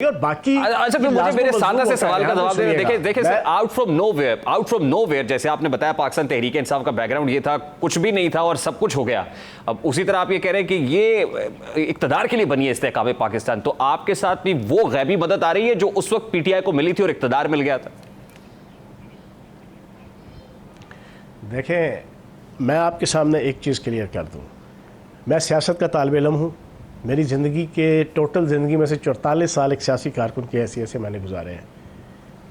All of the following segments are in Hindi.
और बाकी अच्छा, फिर मुझे मेरे सादा से सवाल का जवाब देना। देखिए सर, आउट फ्रॉम नोवेयर जैसे आपने बताया, पाकिस्तान तहरीक इंसाफ का बैकग्राउंड ये था, कुछ भी नहीं था और सब कुछ हो गया। अब उसी तरह आप ये कह रहे हैं कि ये इक्तदार के लिए बनी है इस्तेहकाम पाकिस्तान, तो आपके साथ भी वो गैबी मदद आ रही है जो उस वक्त पीटीआई को मिली थी और इक्तदार मिल गया था? देखें, मैं आपके सामने एक चीज़ क्लियर कर दूं, मैं सियासत का तालिब इल्म हूँ। मेरी ज़िंदगी के टोटल ज़िंदगी में से 44 साल एक सियासी कारकुन की हैसियत से मैंने गुजारे हैं।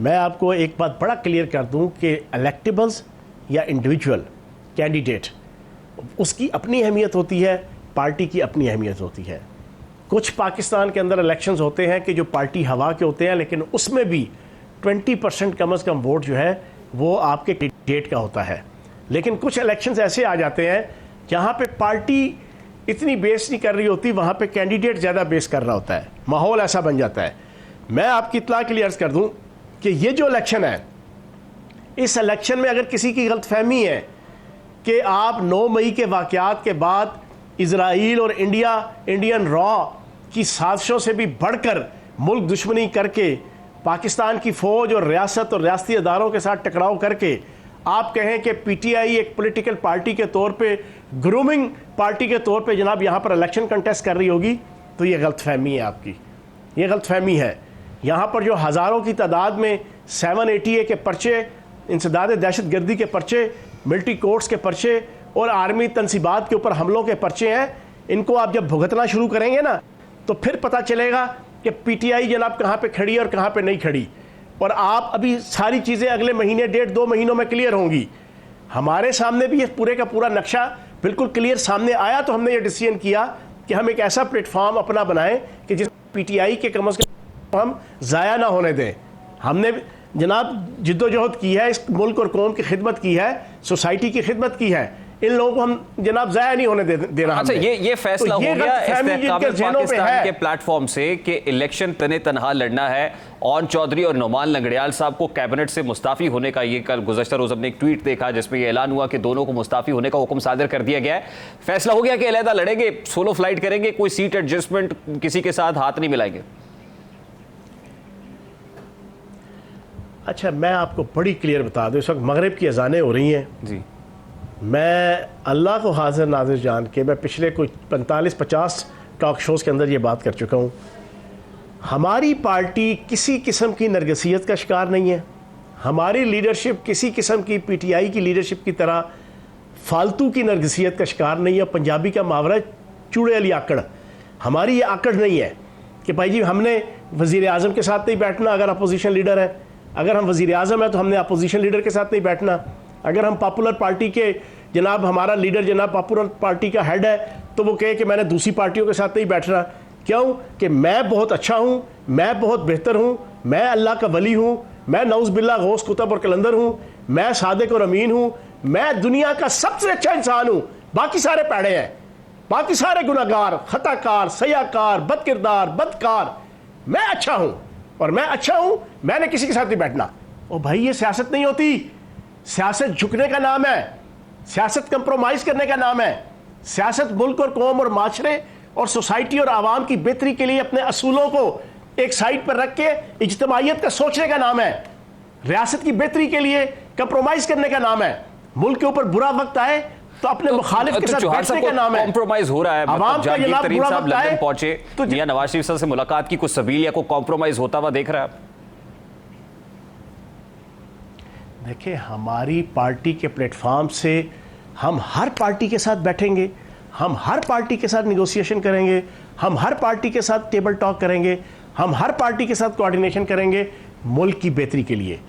मैं आपको एक बात बड़ा क्लियर कर दूं कि इलेक्टेबल्स या इंडिविजुअल कैंडिडेट, उसकी अपनी अहमियत होती है, पार्टी की अपनी अहमियत होती है। कुछ पाकिस्तान के अंदर इलेक्शंस होते हैं कि जो पार्टी हवा के होते हैं, लेकिन उसमें भी 20% कम अज़ कम वोट जो है वो आपके कैंडिडेट का होता है। लेकिन कुछ इलेक्शंस ऐसे आ जाते हैं जहाँ पे पार्टी इतनी बेस नहीं कर रही होती, वहाँ पे कैंडिडेट ज़्यादा बेस कर रहा होता है, माहौल ऐसा बन जाता है। मैं आपकी इत्तला के लिए अर्ज़ कर दूँ कि ये जो इलेक्शन है, इस इलेक्शन में अगर किसी की गलतफहमी है कि आप 9 मई के वाक़यात के बाद इजराइल और इंडियन रॉ की साजिशों से भी बढ़कर मुल्क दुश्मनी करके पाकिस्तान की फ़ौज और रियासत और रियासती अदारों के साथ टकराव करके आप कहें कि पीटीआई एक पॉलिटिकल पार्टी के तौर पे, ग्रूमिंग पार्टी के तौर पे जनाब यहाँ पर इलेक्शन कंटेस्ट कर रही होगी, तो ये गलतफहमी है आपकी, ये गलतफहमी है। यहाँ पर जो हज़ारों की तादाद में 780A के पर्चे, इंसदाद दहशत गर्दी के पर्चे, मिलिट्री कोर्ट्स के पर्चे और आर्मी तनसीबात के ऊपर हमलों के पर्चे हैं, इनको आप जब भुगतना शुरू करेंगे ना, तो फिर पता चलेगा कि पीटीआई जनाब कहाँ पे खड़ी है और कहाँ पे नहीं खड़ी। और आप अभी सारी चीज़ें अगले महीने 1.5-2 महीनों में क्लियर होंगी। हमारे सामने भी ये पूरे का पूरा नक्शा बिल्कुल क्लियर सामने आया, तो हमने ये डिसीजन किया कि हम एक ऐसा प्लेटफॉर्म अपना बनाएं कि जिस पीटीआई के कम अज़ कम हम ज़ाया ना होने दें। हमने जनाब जिद्दोजहद की है, इस मुल्क और कौम की खिदमत की है, सोसाइटी की खिदमत की है, इन लोगों को हम जनाब ज़ाया नहीं होने देना। अच्छा, ये फैसला हो गया इस्तेहकाम पाकिस्तान के प्लेटफॉर्म से कि इलेक्शन तने तनहा लड़ना है। ओन चौधरी और नोमान लंगड़ियाल साहब को कैबिनेट से मुस्ताफ़ी होने का, ये कल गुज़श्ता रोज़ हमने एक ट्वीट देखा जिसमें ये ऐलान हुआ कि दोनों को मुस्ताफ़ी होने का हुक्म सादर कर दिया गया है। फैसला हो गया कि अलहदा लड़ेंगे, सोलो फ्लाइट करेंगे, कोई सीट एडजस्टमेंट किसी के साथ हाथ नहीं मिलाएंगे। अच्छा, मैं आपको बड़ी क्लियर बता दूं, इस वक्त मगरिब की अजानें हो रही हैं जी। मैं अल्लाह को हाजिर नाजिर जान के, मैं पिछले कुछ 45-50 टॉक शोज़ के अंदर ये बात कर चुका हूँ, हमारी पार्टी किसी किस्म की नरगसियत का शिकार नहीं है। हमारी लीडरशिप किसी किस्म की पीटीआई की लीडरशिप की तरह फालतू की नरगसियत का शिकार नहीं है। पंजाबी का मुहावरा चूड़े वाली आकड़, हमारी ये आकड़ नहीं है कि भाई जी हमने वज़ीर आज़म के साथ नहीं बैठना अगर अपोजिशन लीडर है, अगर हम वज़ीर आज़म है तो हमने अपोजिशन लीडर के साथ नहीं बैठना, अगर हम पॉपुलर पार्टी के जनाब हमारा लीडर जनाब पॉपुलर पार्टी का हेड है तो वो कहे कि मैंने दूसरी पार्टियों के साथ नहीं बैठना। क्यों? कि मैं बहुत अच्छा हूँ, मैं बहुत बेहतर हूँ, मैं अल्लाह का वली हूँ, मैं नऊज़ बिल्लाह गौस कुतुब और कलंदर हूँ, मैं सादिक और अमीन हूँ, मैं दुनिया का सबसे अच्छा इंसान हूँ, बाकी सारे पैड़े हैं, बाकी सारे गुनाहगार, खताकार, सयाकार, बदकिरदार, बदकार, मैं अच्छा हूँ और मैं अच्छा हूँ, मैंने किसी के साथ नहीं बैठना। ओ भाई, ये सियासत नहीं होती। सियासत झुकने का नाम है, सियासत कंप्रोमाइज़ करने का नाम है। सियासत मुल्क और कौम और माशरे और सोसाइटी और आवाम की बेहतरी के लिए अपने असूलों को एक साइड पर रख के इज्तिमाइयत का सोचने का नाम है। रियासत की बेहतरी के लिए कंप्रोमाइज़ करने का नाम है। मुल्क के ऊपर बुरा वक्त आए तो अपने मुखालिफ के साथ बैठने का नाम है। कॉम्प्रोमाइज हो रहा है, आवाम का जनाब बुरा वक्त आए लंदन पहुंचे तो मियां नवाज शरीफ से मुलाकात की, कुछ सबील या कोई कॉम्प्रोमाइज होता हुआ देख रहा है? देखिए, हमारी पार्टी के प्लेटफॉर्म से हम हर पार्टी के साथ बैठेंगे, हम हर पार्टी के साथ निगोशिएशन करेंगे, हम हर पार्टी के साथ टेबल टॉक करेंगे, हम हर पार्टी के साथ कोऑर्डिनेशन करेंगे, मुल्क की बेहतरी के लिए,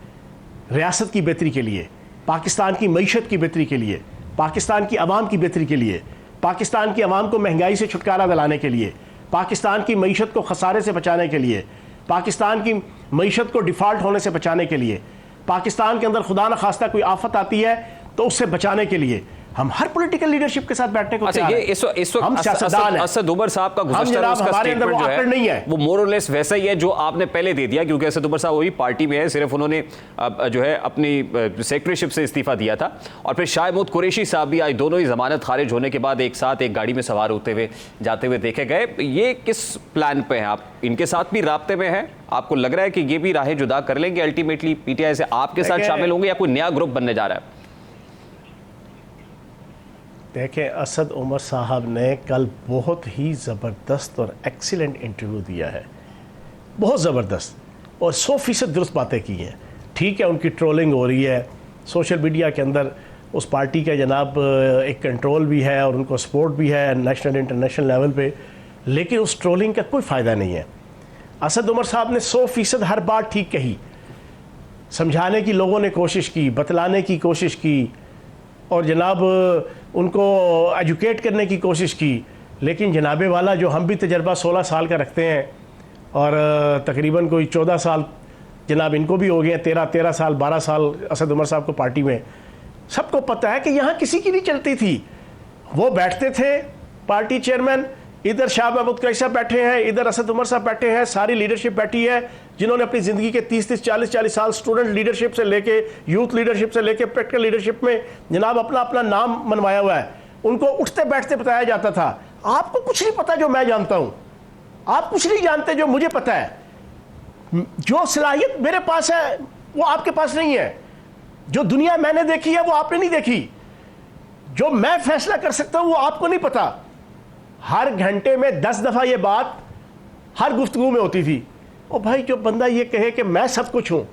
रियासत की बेहतरी के लिए, पाकिस्तान की मईशत की बेहतरी के लिए, पाकिस्तान की आवाम की बेहतरी के लिए, पाकिस्तान की आवाम को महंगाई से छुटकारा दिलाने के लिए, पाकिस्तान की मईशत को खसारे से बचाने के लिए, पाकिस्तान की मईशत को डिफ़ॉल्ट होने से बचाने के लिए, पाकिस्तान के अंदर खुदा न खास्ता कोई आफत आती है तो उससे बचाने के लिए, हम हर पॉलिटिकल लीडरशिप के साथ बैठने को तैयार हैं। इस वक्त असद उमर साहब का गुज़श्ता रोज़ का स्टेटमेंट जो है नहीं है, वो मोर और लेस वैसा ही है जो आपने पहले दे दिया, क्योंकि असद उमर साहब वही पार्टी में है, सिर्फ उन्होंने जो है अपनी सेक्रेटरीशिप से इस्तीफा दिया था। और फिर शाह महमूद कुरैशी साहब भी आज दोनों ही जमानत खारिज होने के बाद एक साथ एक गाड़ी में सवार होते हुए जाते हुए देखे गए। ये किस प्लान पे हैं आप? इनके साथ भी राब्ते में हैं? आपको लग रहा है कि ये भी राहें जुदा कर लेंगे अल्टीमेटली पीटीआई से, आपके साथ शामिल होंगे, या कोई नया ग्रुप बनने जा रहा है? देखें, असद उमर साहब ने कल बहुत ही ज़बरदस्त और एक्सीलेंट इंटरव्यू दिया है, बहुत ज़बरदस्त, और 100% दुरुस्त बातें की हैं। ठीक है, उनकी ट्रोलिंग हो रही है सोशल मीडिया के अंदर, उस पार्टी का जनाब एक कंट्रोल भी है और उनको सपोर्ट भी है नेशनल इंटरनेशनल लेवल पे, लेकिन उस ट्रोलिंग का कोई फ़ायदा नहीं है। असद उमर साहब ने 100% हर बात ठीक कही, समझाने की लोगों ने कोशिश की, बतलाने की कोशिश की, और जनाब उनको एजुकेट करने की कोशिश की। लेकिन जनाबे वाला जो हम भी तजर्बा 16 साल का रखते हैं और तकरीबन कोई 14 साल जनाब इनको भी हो गए हैं, 13 साल 12 साल असद उमर साहब को पार्टी में, सबको पता है कि यहाँ किसी की नहीं चलती थी। वो बैठते थे पार्टी चेयरमैन, इधर शाह महमूद कुरैशी साहब बैठे हैं, इधर असद उमर साहब बैठे हैं, सारी लीडरशिप बैठी है जिन्होंने अपनी ज़िंदगी के 30-30 40-40 साल स्टूडेंट लीडरशिप से लेके यूथ लीडरशिप से लेके प्रैक्टिकल लीडरशिप में जनाब अपना अपना नाम मनवाया हुआ है। उनको उठते बैठते बताया जाता था। आपको कुछ नहीं पता जो मैं जानता हूँ, आप कुछ नहीं जानते जो मुझे पता है। जो सलाहियत मेरे पास है वो आपके पास नहीं है, जो दुनिया मैंने देखी है वो आपने नहीं देखी, जो मैं फैसला कर सकता हूँ वो आपको नहीं पता। हर घंटे में 10 दफ़ा ये बात हर गुफ्तगू में होती थी। ओ भाई, जो बंदा ये कहे कि मैं सब कुछ हूँ,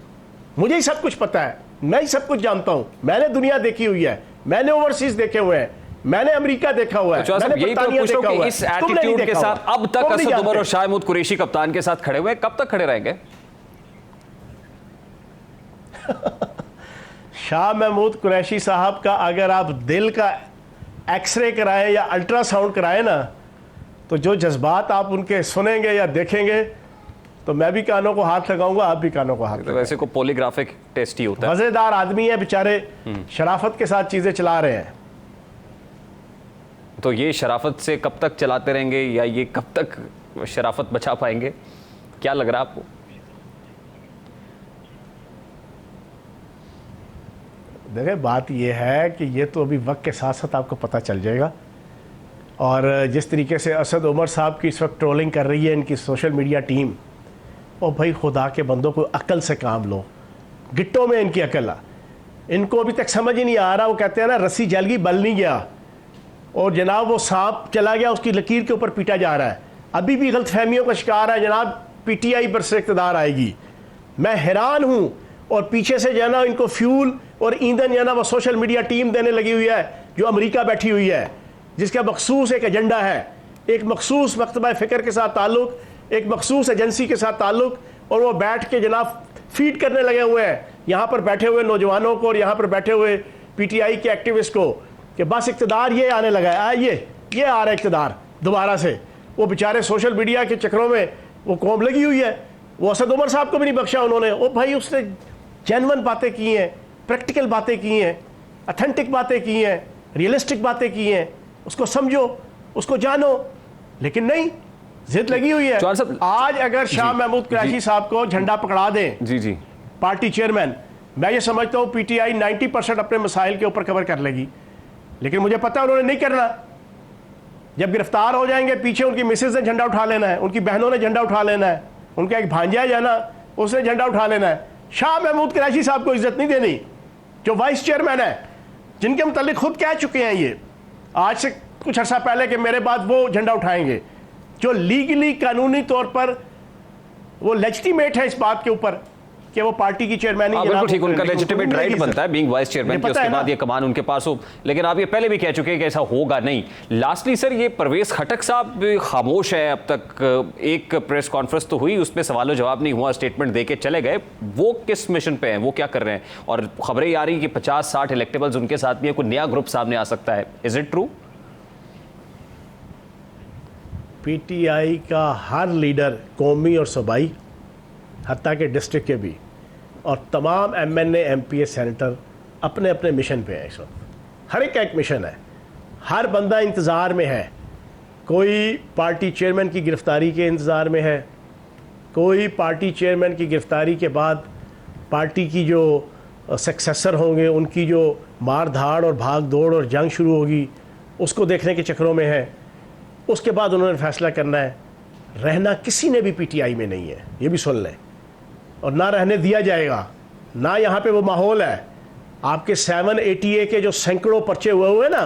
मुझे ही सब कुछ पता है, मैं ही सब कुछ जानता हूँ, मैंने दुनिया देखी हुई है, मैंने ओवरसीज देखे हुए हैं, मैंने अमेरिका देखा हुआ है, मैंने बर्तानिया देखा हुआ है, इस एटीट्यूड के साथ अब तक असद उमर और शाह महमूद कुरैशी कप्तान के साथ खड़े हुए हैं, कब तक खड़े रहेंगे? शाह महमूद कुरैशी साहब का अगर आप दिल का एक्सरे कराएं या अल्ट्रासाउंड कराएं ना, तो जो जज्बात आप उनके सुनेंगे या देखेंगे, तो मैं भी कानों को हाथ लगाऊंगा, आप भी कानों को हाथ लगाएंगे। वैसे को पॉलीग्राफिक टेस्ट ही होता है। मजेदार आदमी है बेचारे, शराफत के साथ चीजें चला रहे हैं। तो ये शराफत से कब तक चलाते रहेंगे, या ये कब तक शराफत बचा पाएंगे, क्या लग रहा है आपको? देखिए, बात यह है कि ये तो अभी वक्त के साथ साथ आपको पता चल जाएगा। और जिस तरीके से असद उमर साहब की इस वक्त ट्रोलिंग कर रही है इनकी सोशल मीडिया टीम, और भाई खुदा के बंदों को अक्ल से काम लो, गिट्टों में इनकी अक्ल आ, इनको अभी तक समझ ही नहीं आ रहा। वो कहते हैं ना, रस्सी जल गई बल नहीं गया, और जनाब वो सांप चला गया उसकी लकीर के ऊपर पीटा जा रहा है। अभी भी गलतफहमियों का शिकार है जनाब, पीटीआई पर से इक़्तिदार आएगी। मैं हैरान हूँ, और पीछे से जो ना इनको फ्यूल और ईंधन जो ना वो सोशल मीडिया टीम देने लगी हुई है, जो अमेरिका बैठी हुई है, जिसका मखसूस एक एजेंडा है, एक मखसूस मकतबा फ़िक्र के साथ ताल्लुक़, एक मखसूस एजेंसी के साथ ताल्लुक़, और वो बैठ के जनाब फीड करने लगे हुए हैं यहाँ पर बैठे हुए नौजवानों को और यहाँ पर बैठे हुए पीटीआई के एक्टिविस्ट को, कि बस इक़्तिदार ये आने लगा है, ये आ रहा है इक़्तिदार दोबारा से। वो बेचारे सोशल मीडिया के चक्रों में वो कौम लगी हुई है। वो असद उमर साहब को भी नहीं बख्शा उन्होंने। ओ भाई, उसने जेन्युइन बातें की हैं, प्रैक्टिकल बातें की हैं, ऑथेंटिक बातें की हैं, रियलिस्टिक बातें की हैं, उसको समझो, उसको जानो, लेकिन नहीं, जिद लगी हुई है। आज अगर शाह महमूद कुरैशी साहब को झंडा पकड़ा दें जी पार्टी चेयरमैन, मैं ये समझता हूँ पीटीआई 90% अपने मसाइल के ऊपर कवर कर लेगी, लेकिन मुझे पता है उन्होंने नहीं करना। जब गिरफ्तार हो जाएंगे, पीछे उनकी मिसेज ने झंडा उठा लेना है, उनकी बहनों ने झंडा उठा लेना है, उनका एक भांजा है ना, उसने झंडा उठा लेना है। शाह महमूद कुरैशी साहब को इज्जत नहीं देनी, जो वाइस चेयरमैन है, जिनके मुतालिक खुद कह चुके हैं ये आज से कुछ अर्सा पहले कि मेरे बाद वो झंडा उठाएंगे, जो लीगली कानूनी तौर पर वो लेजिटिमेट है इस बात के ऊपर कि वो पार्टी की चेयरमैन ही। बिल्कुल ठीक, उनका लेजिटिमेट राइट बनता है बीइंग वाइस चेयरमैन कि उसके बाद ये कमान उनके पास हो, लेकिन आप ये पहले भी कह चुके हैं कि ऐसा होगा नहीं। लास्टली सर, ये परवेज खटक साहब खामोश है अब तक, एक प्रेस कॉन्फ्रेंस तो हुई, उसमें सवालों जवाब नहीं हुआ, स्टेटमेंट दे के चले गए। वो किस मिशन पे हैं, वो क्या कर रहे हैं? और खबरें आ रही कि 50-60 इलेक्टेबल्स उनके साथ भी है, कोई नया ग्रुप सामने आ सकता है, इज इट ट्रू? पीटीआई का हर लीडर, कौमी और सूबाई, हत्ता के डिस्ट्रिक्ट के भी, और तमाम एमएनए एमपीए सेनेटर अपने अपने मिशन पे हैं इस वक्त, हर एक का एक मिशन है, हर बंदा इंतज़ार में है। कोई पार्टी चेयरमैन की गिरफ़्तारी के इंतज़ार में है, कोई पार्टी चेयरमैन की गिरफ़्तारी के बाद पार्टी की जो सक्सेसर होंगे उनकी जो मार धाड़ और भाग दौड़ और जंग शुरू होगी उसको देखने के चक्करों में है। उसके बाद उन्होंने फैसला करना है। रहना किसी ने भी पीटीआई में नहीं है, ये भी सुन लें, और ना रहने दिया जाएगा, ना यहाँ पे वो माहौल है। आपके 780A के जो सैकड़ों पर्चे हुए ना,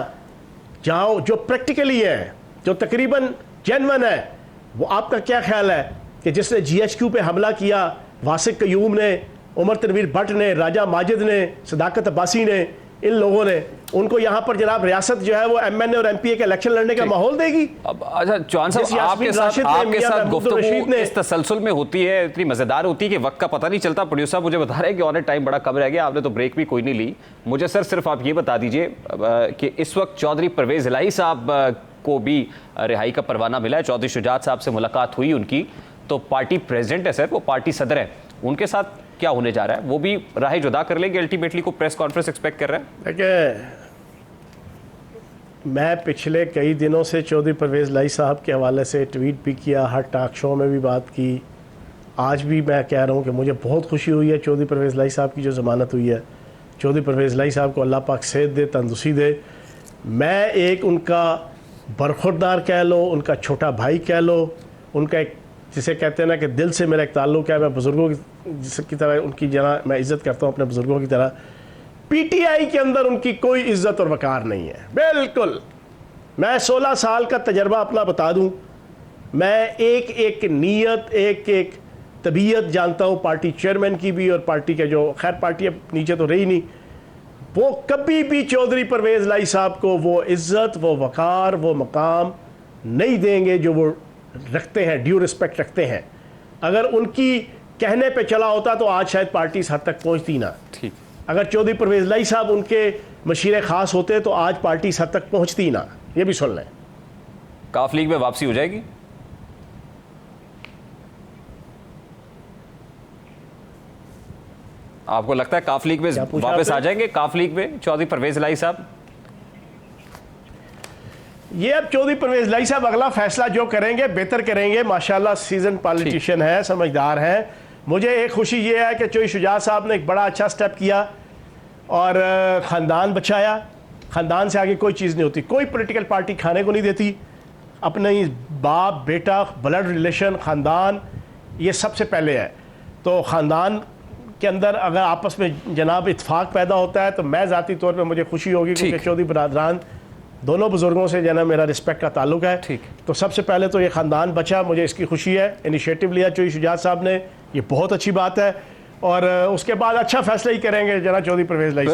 जहाँ जो प्रैक्टिकली है, जो तकरीबन जेन्युइन है, वो आपका क्या ख्याल है कि जिसने GHQ पे हमला किया, वासिक कयूम ने, उमर तनवीर भट्ट ने, राजा माजिद ने, सदाकत अब्बासी ने, इन लोगों ने, उनको यहाँ पर जनाब रियासत जो है वो MNA और MPA के इलेक्शन लड़ने का माहौल देगी। अब अच्छा चौहान साहब, आपके साथ गुफ्तगू इस तसलसल में होती है, इतनी मजेदार होती है कि वक्त का पता नहीं चलता। प्रोड्यूसर साहब मुझे बता रहे हैं कि ऑन टाइम बड़ा कम रह गया, आपने तो ब्रेक भी कोई नहीं ली। मुझे सर सिर्फ आप ये बता दीजिए कि इस वक्त चौधरी परवेज इलाही साहब को भी रिहाई का परवाना मिला है। चौधरी शुजात साहब से मुलाकात हुई उनकी, तो पार्टी प्रेसिडेंट है सर, वो पार्टी सदर है, उनके साथ क्या होने जा रहा है? वो भी राह जुदा कर लेंगे अल्टीमेटली? को प्रेस कॉन्फ्रेंस एक्सपेक्ट कर रहे हैं? देखिए, मैं पिछले कई दिनों से चौधरी परवेज़ इलाही साहब के हवाले से ट्वीट भी किया, हर टॉक शो में भी बात की। आज भी मैं कह रहा हूँ कि मुझे बहुत खुशी हुई है चौधरी परवेज़ इलाही साहब की जो ज़मानत हुई है। चौधरी परवेज़ इलाही साहब को अल्लाह पाक सेहत दे, तंदुरुस्ती दे। मैं एक उनका बरखुरदार कह लो, उनका छोटा भाई कह लो, उनका एक जिसे कहते हैं ना कि दिल से मेरा एक ताल्लुक़ है। मैं बुज़ुर्गों की तरह उनकी जना मैं इज़्ज़त करता हूँ, अपने बुज़ुर्गों की तरह। पीटीआई के अंदर उनकी कोई इज़्ज़त और वक़ार नहीं है, बिल्कुल। मैं 16 साल का तजर्बा अपना बता दूँ, मैं एक एक नीयत, एक एक तबीयत जानता हूँ पार्टी चेयरमैन की भी और पार्टी के जो, खैर पार्टी अब नीचे तो रही नहीं, वो कभी भी चौधरी परवेज़ इलाही साहब को वो इज़्ज़त, वो वक़ार, वो मकाम नहीं देंगे जो वो रखते हैं, ड्यू रिस्पेक्ट रखते हैं। अगर उनकी कहने पे चला होता तो आज शायद पार्टी इस हद तक पहुंचती ना। ठीक, अगर चौधरी परवेज़ इलाही साहब उनके मशीर ख़ास होते तो आज पार्टी इस हद तक पहुंचती ना। ये भी सुन लें। काफ लीग में वापसी हो जाएगी? आपको लगता है काफ लीग में वापस आ जाएंगे? काफ लीग में चौधरी परवेज़ इलाही साहब? ये अब चौधरी परवेज़ इलाही साहब अगला फैसला जो करेंगे बेहतर करेंगे। माशाल्लाह सीजन पॉलिटिशियन है, समझदार हैं। मुझे एक खुशी ये है कि चौधरी शुजात साहब ने एक बड़ा अच्छा स्टेप किया और ख़ानदान बचाया। ख़ानदान से आगे कोई चीज़ नहीं होती, कोई पॉलिटिकल पार्टी खाने को नहीं देती। अपने ही बाप बेटा, ब्लड रिलेशन, ख़ानदान, ये सबसे पहले है। तो ख़ानदान के अंदर अगर आपस में जनाब इत्फाक पैदा होता है तो मैं ज़ाती तौर पर मुझे खुशी होगी, क्योंकि चौधरी बरादरान दोनों बुज़ुर्गों से जना मेरा रिस्पेक्ट का ताल्लुक है। ठीक, तो सबसे पहले तो ये ख़ानदान बचा, मुझे इसकी खुशी है। इनिशिएटिव लिया चौधरी शुजात साहब ने, ये बहुत अच्छी बात है। और उसके बाद अच्छा फैसला ही करेंगे जना चौधरी परवेज़ इलाही साहब।